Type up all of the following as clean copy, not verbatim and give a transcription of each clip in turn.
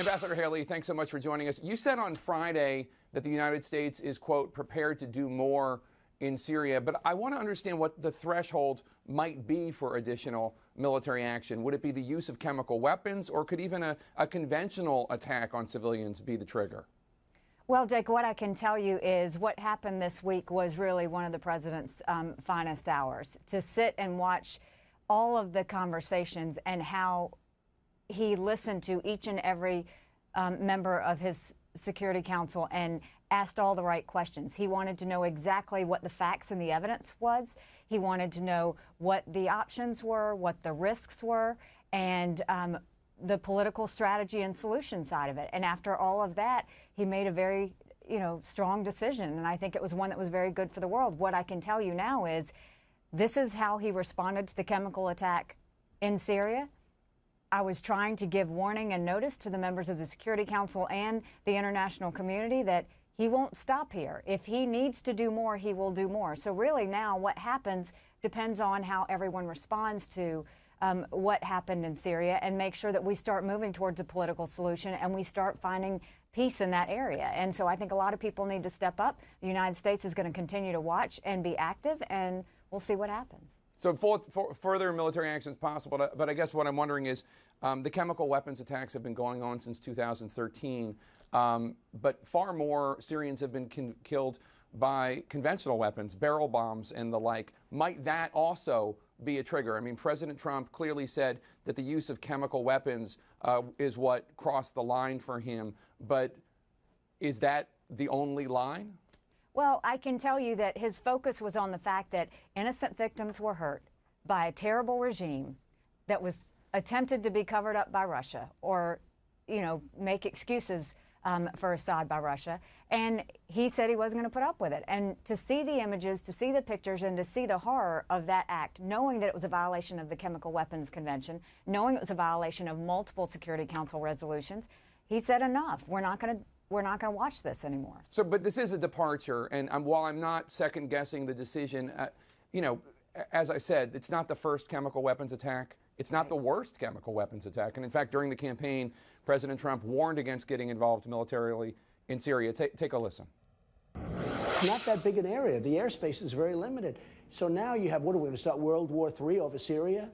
Ambassador Haley, thanks so much for joining us. You said on Friday that the United States is, quote, prepared to do more in Syria, but I want to understand what the threshold might be for additional military action. Would it be the use of chemical weapons, or could even a conventional attack on civilians be the trigger? Well, Jake, what I can tell you is what happened this week was really one of the president's finest hours. To sit and watch all of the conversations and how he listened to each and every member of his Security Council and asked all the right questions. He wanted to know exactly what the facts and the evidence was. He wanted to know what the options were, what the risks were, and the political strategy and solution side of it. And after all of that, he made a very, strong decision. And I think it was one that was very good for the world. What I can tell you now is this is how he responded to the chemical attack in Syria. I was trying to give warning and notice to the members of the Security Council and the international community that he won't stop here. If he needs to do more, he will do more. So really now what happens depends on how everyone responds to what happened in Syria, and make sure that we start moving towards a political solution and we start finding peace in that area. And so I think a lot of people need to step up. The United States is going to continue to watch and be active, and we'll see what happens. So further military action is possible, but I guess what I'm wondering is the chemical weapons attacks have been going on since 2013, but far more Syrians have been killed by conventional weapons, barrel bombs and the like. Might that also be a trigger? I mean, President Trump clearly said that the use of chemical weapons is what crossed the line for him, but is that the only line? Well, I can tell you that his focus was on the fact that innocent victims were hurt by a terrible regime that was attempted to be covered up by Russia, or, make excuses for Assad by Russia. And he said he wasn't going to put up with it. And to see the images, to see the pictures, and to see the horror of that act, knowing that it was a violation of the Chemical Weapons Convention, knowing it was a violation of multiple Security Council resolutions, he said enough. We're not going to watch this anymore. So, but this is a departure, and while I'm not second guessing the decision, as I said, it's not the first chemical weapons attack. It's not the worst chemical weapons attack. And in fact, during the campaign, President Trump warned against getting involved militarily in Syria. Take a listen. Not that big an area. The airspace is very limited. So now you have, what are we going to start, World War III over Syria?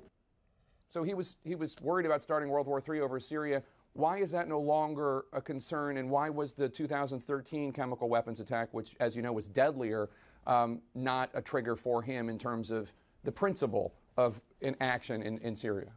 So he was worried about starting World War III over Syria. Why is that no longer a concern, and why was the 2013 chemical weapons attack, which, as you know, was deadlier, not a trigger for him in terms of the principle of action in Syria?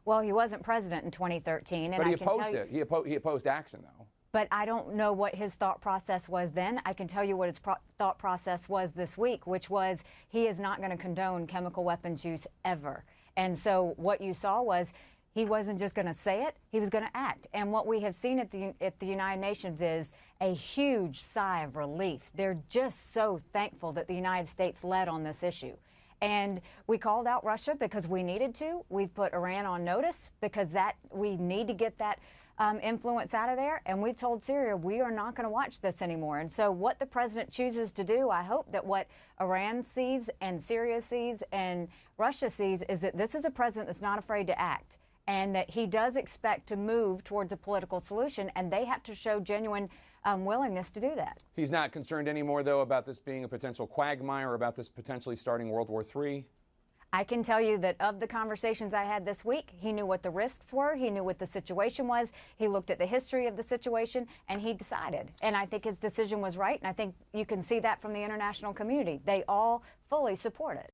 Well, he wasn't president in 2013. And but he opposed it. He opposed action, though. But I don't know what his thought process was then. I can tell you what his thought process was this week, which was he is not going to condone chemical weapons use ever. And so what you saw was he wasn't just going to say it, he was going to act. And what we have seen at the United Nations is a huge sigh of relief. They're just so thankful that the United States led on this issue. And we called out Russia because we needed to. We've put Iran on notice because we need to get that influence out of there. And we've told Syria we are not going to watch this anymore. And so what the president chooses to do, I hope that what Iran sees and Syria sees and Russia sees is that this is a president that's not afraid to act, and that he does expect to move towards a political solution, and they have to show genuine willingness to do that. He's not concerned anymore, though, about this being a potential quagmire, about this potentially starting World War III? I can tell you that of the conversations I had this week, he knew what the risks were, he knew what the situation was, he looked at the history of the situation, and he decided. And I think his decision was right, and I think you can see that from the international community. They all fully support it.